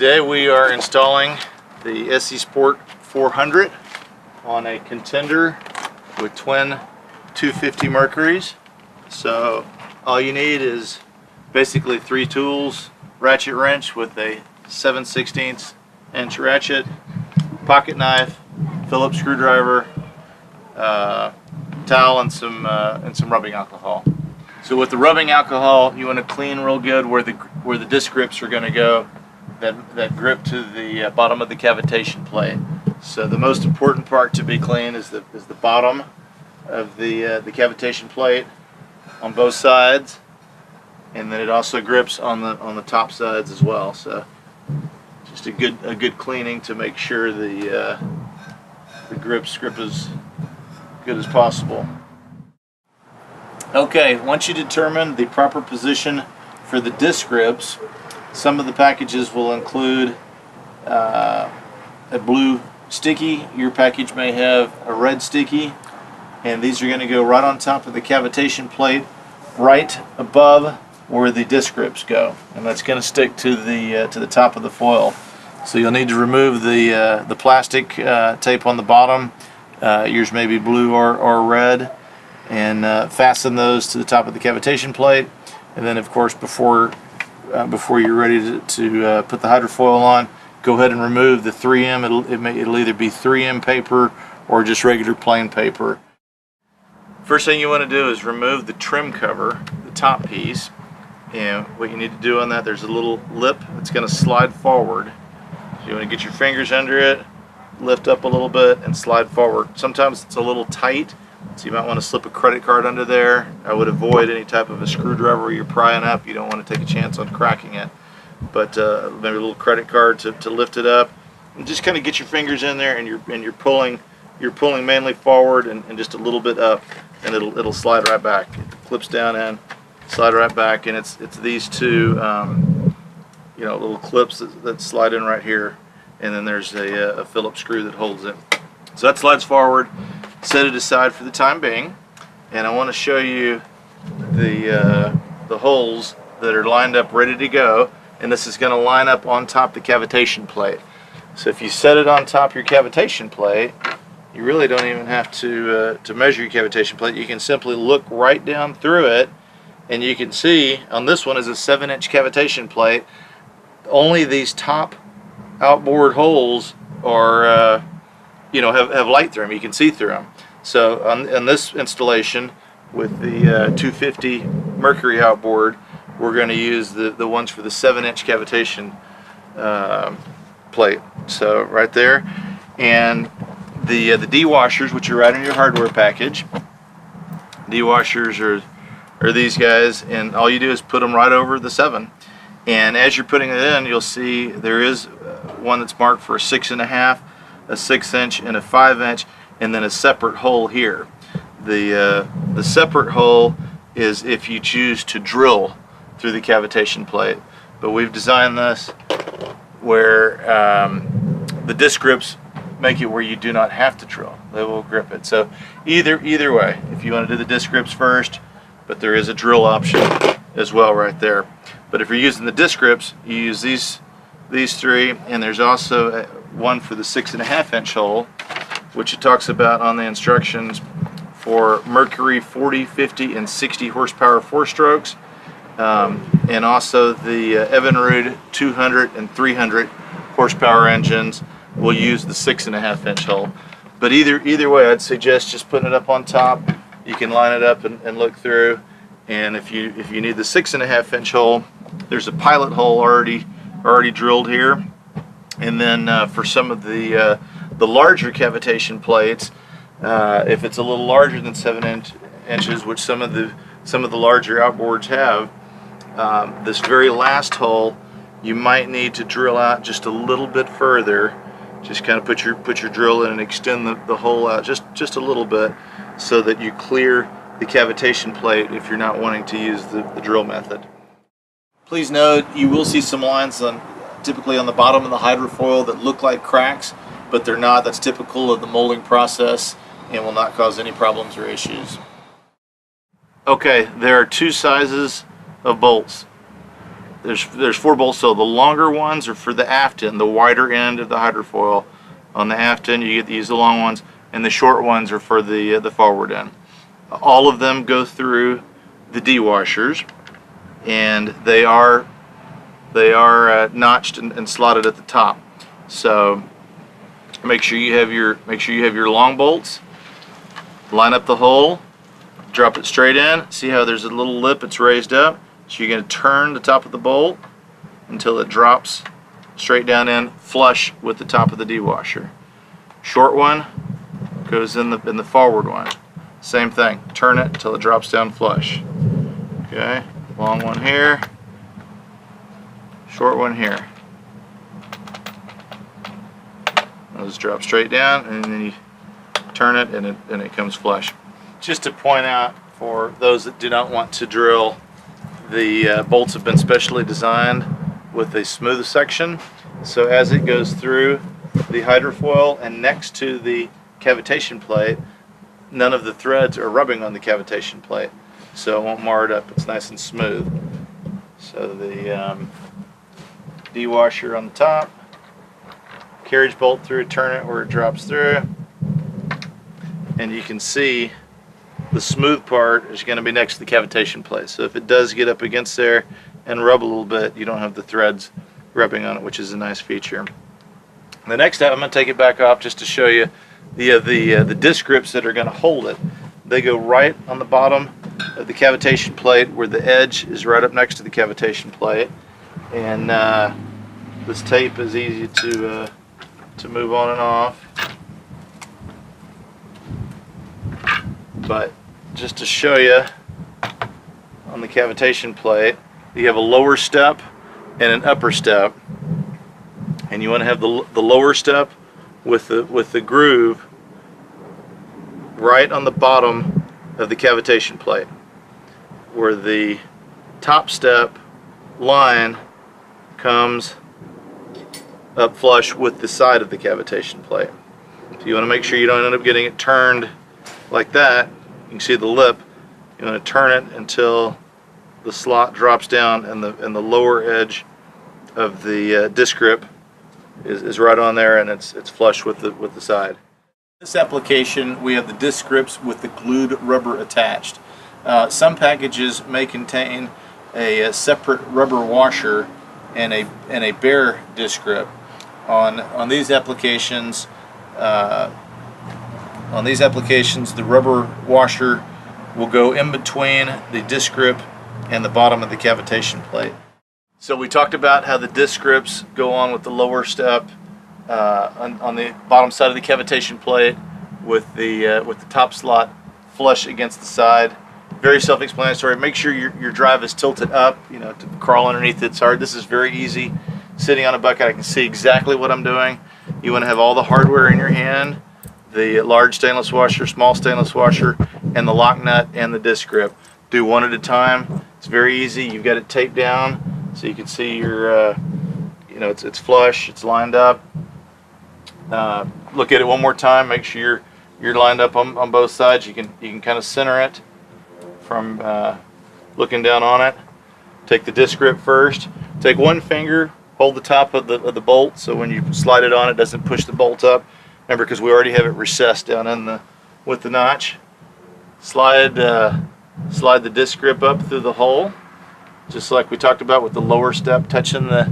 Today we are installing the SESPORT400 on a contender with twin 250 Mercuries. So all you need is basically 3 tools: ratchet wrench with a 7/16 inch ratchet, pocket knife, Phillips screwdriver, towel, and some rubbing alcohol. So with the rubbing alcohol, you want to clean real good where the disc grips are going to go, that grip to the bottom of the cavitation plate. So the most important part to be clean is the bottom of the cavitation plate on both sides, and then it also grips on the top sides as well. So just a good cleaning to make sure the grips grip as good as possible. Okay, once you determine the proper position for the disc grips, some of the packages will include a blue sticky. Your package may have a red sticky, and these are going to go right on top of the cavitation plate, right above where the disc grips go, and that's going to stick to the top of the foil. So you'll need to remove the plastic tape on the bottom. Yours may be blue or red, and fasten those to the top of the cavitation plate. And then, of course, before you're ready to put the hydrofoil on, go ahead and remove the 3M. It'll either be 3M paper or just regular plain paper. First thing you want to do is remove the trim cover, the top piece. And what you need to do on that, there's a little lip that's going to slide forward. So you want to get your fingers under it, lift up a little bit, and slide forward. Sometimes it's a little tight, so you might want to slip a credit card under there. I would avoid any type of a screwdriver where you're prying up. You don't want to take a chance on cracking it. But maybe a little credit card to lift it up, and just kind of get your fingers in there, and you're pulling mainly forward and just a little bit up, and it'll slide right back. It clips down in, slide right back, and it's these two little clips that slide in right here, and then there's a Phillips screw that holds it. So that slides forward. Set it aside for the time being, and I want to show you the holes that are lined up ready to go, and this is going to line up on top of the cavitation plate. So if you set it on top of your cavitation plate, you really don't even have to measure your cavitation plate. You can simply look right down through it, and you can see on this one is a 7-inch cavitation plate. Only these top outboard holes are have light through them. You can see through them. So on this installation with the 250 Mercury outboard, we're going to use the ones for the 7-inch cavitation plate. So right there, and the D-washers, which are right in your hardware package. D-washers are these guys, and all you do is put them right over the 7. And as you're putting it in, you'll see there is one that's marked for a 6.5, a 6-inch, and a 5-inch, and then a separate hole here. The separate hole is if you choose to drill through the cavitation plate, but we've designed this where the disc grips make it where you do not have to drill. They will grip it. So either way, if you want to do the disc grips first, but there is a drill option as well right there. But if you're using the disc grips, you use these 3, and there's also one for the 6.5-inch hole, which it talks about on the instructions for Mercury 40, 50, and 60 horsepower 4-strokes, and also the Evinrude 200 and 300 horsepower engines will use the 6.5-inch hole. But either way, I'd suggest just putting it up on top. You can line it up and look through. And if you need the 6.5-inch hole, there's a pilot hole already drilled here. And then for some of the larger cavitation plates, if it's a little larger than 7 inches, which some of the larger outboards have, this very last hole you might need to drill out just a little bit further. Just kind of put your drill in and extend the hole out just a little bit, so that you clear the cavitation plate if you're not wanting to use the drill method. Please note, you will see some lines typically on the bottom of the hydrofoil that look like cracks, but they're not. That's typical of the molding process and will not cause any problems or issues. Okay, there are 2 sizes of bolts. there's 4 bolts. So the longer ones are for the aft end, the wider end of the hydrofoil. On the aft end, you get to use the long ones, and the short ones are for the forward end. All of them go through the D-washers, and they are notched and slotted at the top. So make sure you have your long bolts. Line up the hole, drop it straight in. See how there's a little lip, it's raised up. So you're going to turn the top of the bolt until it drops straight down in, flush with the top of the D-washer. Short one goes in the forward one. Same thing. Turn it until it drops down flush. Okay. Long one here. Short one here. Those drop straight down, and then you turn it, and it comes flush. Just to point out for those that do not want to drill, the bolts have been specially designed with a smooth section. So as it goes through the hydrofoil and next to the cavitation plate, none of the threads are rubbing on the cavitation plate, so it won't mar it up. It's nice and smooth. So the D-washer on the top, carriage bolt through, turn it where it drops through, and you can see the smooth part is going to be next to the cavitation plate. So if it does get up against there and rub a little bit, you don't have the threads rubbing on it, which is a nice feature. The next step, I'm going to take it back off just to show you the disc grips that are going to hold it. They go right on the bottom of the cavitation plate, where the edge is right up next to the cavitation plate, and this tape is easy to move on and off. But just to show you, on the cavitation plate, you have a lower step and an upper step, and you want to have the lower step with the groove right on the bottom of the cavitation plate, where the top step line comes up flush with the side of the cavitation plate. So you want to make sure you don't end up getting it turned like that. You can see the lip. You want to turn it until the slot drops down and the lower edge of the disc grip is right on there, and it's flush with the side. In this application, we have the disc grips with the glued rubber attached. Some packages may contain a separate rubber washer and a bare disc grip. On these applications, the rubber washer will go in between the disc grip and the bottom of the cavitation plate. So we talked about how the disc grips go on with the lower step on the bottom side of the cavitation plate, with the top slot flush against the side. Very self-explanatory. Make sure your drive is tilted up. You know, to crawl underneath it's hard. This is very easy. Sitting on a bucket, I can see exactly what I'm doing. You want to have all the hardware in your hand: the large stainless washer, small stainless washer, and the lock nut and the disc grip. Do one at a time. It's very easy. You've got it taped down so you can see your, you know, it's flush, it's lined up. Look at it one more time. Make sure you're lined up on both sides. You can kind of center it from looking down on it. Take the disc grip first. Take one finger, hold the top of the bolt, so when you slide it on, it doesn't push the bolt up. Remember, because we already have it recessed down in with the notch. Slide the disc grip up through the hole, just like we talked about with the lower step touching the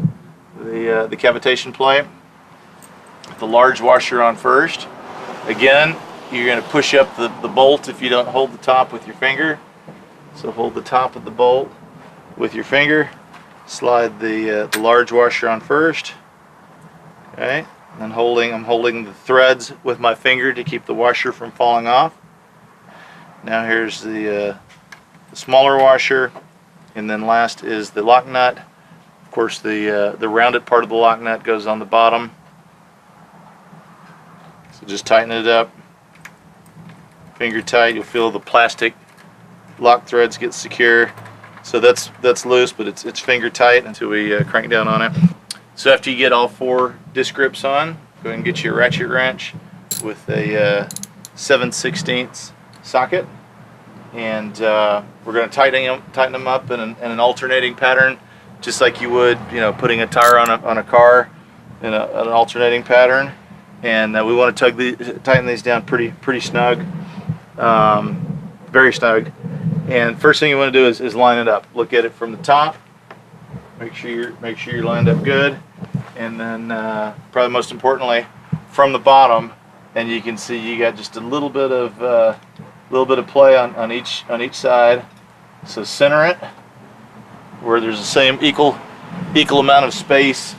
cavitation plate. The large washer on first. Again, you're going to push up the bolt if you don't hold the top with your finger. So hold the top of the bolt with your finger. Slide the large washer on first. Okay, and then I'm holding the threads with my finger to keep the washer from falling off. Now here's the smaller washer, and then last is the lock nut. Of course, the rounded part of the lock nut goes on the bottom. So just tighten it up, finger tight. You'll feel the plastic lock threads get secure. So that's loose, but it's finger tight until we crank down on it. So after you get all 4 disc grips on, go ahead and get your ratchet wrench with a 7/16 socket, and we're going to tighten them up in an alternating pattern just like you would, putting a tire on a car in an alternating pattern. And we want to tighten these down pretty snug, very snug. And first thing you want to do is line it up. Look at it from the top. Make sure you're lined up good, and then probably most importantly, from the bottom. And you can see you got just a little bit of play on each side. So center it where there's the same equal amount of space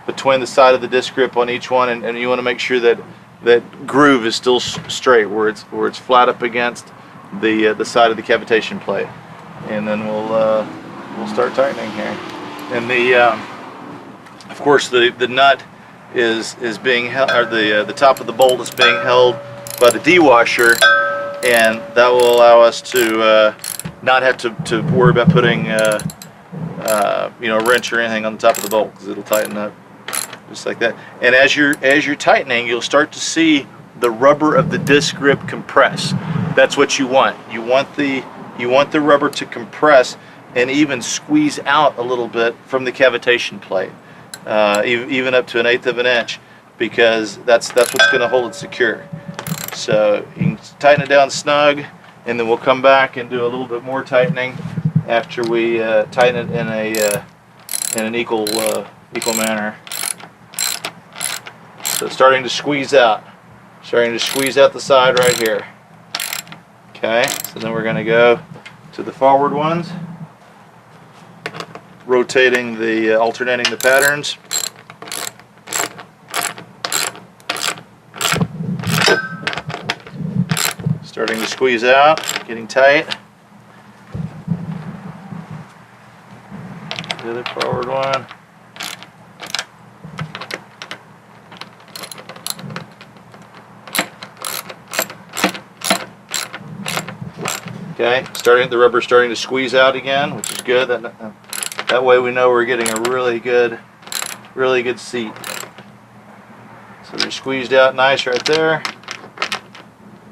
between the side of the disc grip on each one, and you want to make sure that groove is still straight, where it's flat up against the side of the cavitation plate. And then we'll start tightening here. And of course the nut is being held, or the top of the bolt is being held by the D-washer, and that will allow us to not have to worry about putting a wrench or anything on the top of the bolt, because it'll tighten up just like that. And as you're tightening, you'll start to see the rubber of the disc grip compress. That's what you want. You want the rubber to compress and even squeeze out a little bit from the cavitation plate, even up to 1/8 of an inch, because that's what's going to hold it secure. So you can tighten it down snug, and then we'll come back and do a little bit more tightening after we tighten it in an equal manner. So it's starting to squeeze out the side right here. Okay, so then we're going to go to the forward ones, rotating alternating the patterns. Starting to squeeze out, getting tight. The other forward one. Okay, the rubber's starting to squeeze out again, which is good. That way we know we're getting a really good seat. So they're squeezed out nice right there.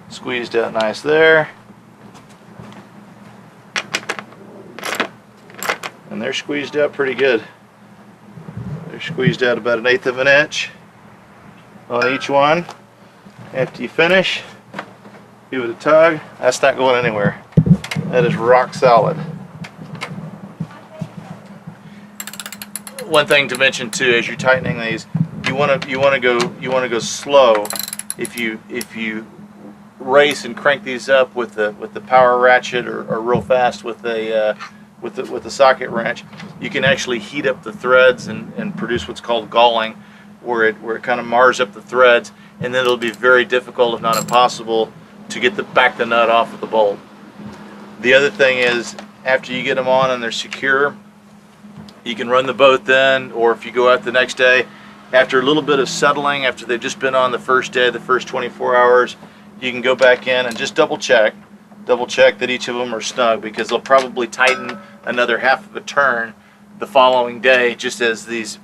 Squeezed out nice there. And they're squeezed out pretty good. They're squeezed out about 1/8 of an inch on each one. After you finish, give it a tug. That's not going anywhere. That is rock solid. One thing to mention too, as you're tightening these, you want to go slow. If you race and crank these up with the power ratchet, or real fast with the socket wrench, you can actually heat up the threads and produce what's called galling, where it kind of mars up the threads, and then it'll be very difficult, if not impossible, to get back the nut off of the bolt. The other thing is, after you get them on and they're secure, you can run the boat then, or if you go out the next day, after a little bit of settling, after they've just been on the first day, the first 24 hours, you can go back in and just double check that each of them are snug, because they'll probably tighten another half of a turn the following day, just as these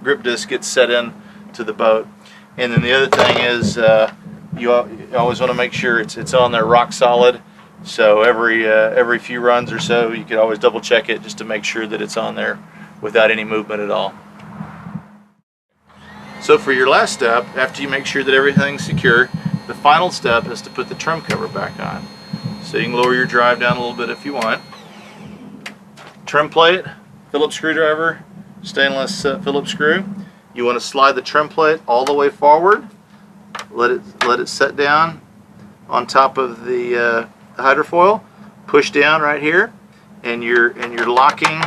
grip discs get set in to the boat. And then the other thing is, you always want to make sure it's on there rock solid. So every few runs or so, you could always double check it just to make sure that it's on there without any movement at all. So for your last step, after you make sure that everything's secure, the final step is to put the trim cover back on. So you can lower your drive down a little bit if you want. Trim plate, Phillips screwdriver, stainless Phillips screw. You want to slide the trim plate all the way forward. Let it set down on top of the hydrofoil. Push down right here, and you're locking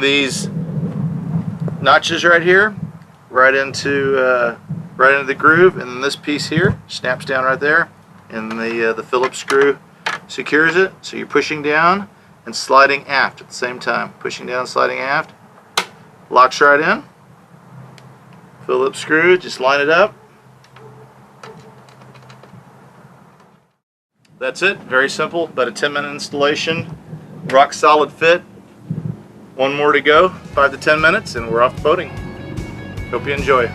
these notches right here, right into the groove, and then this piece here snaps down right there, and the Phillips screw secures it. So you're pushing down and sliding aft at the same time. Pushing down, sliding aft, locks right in. Phillips screw, just line it up. That's it. Very simple. About a 10-minute installation. Rock solid fit. One more to go. 5 to 10 minutes, and we're off boating. Hope you enjoy.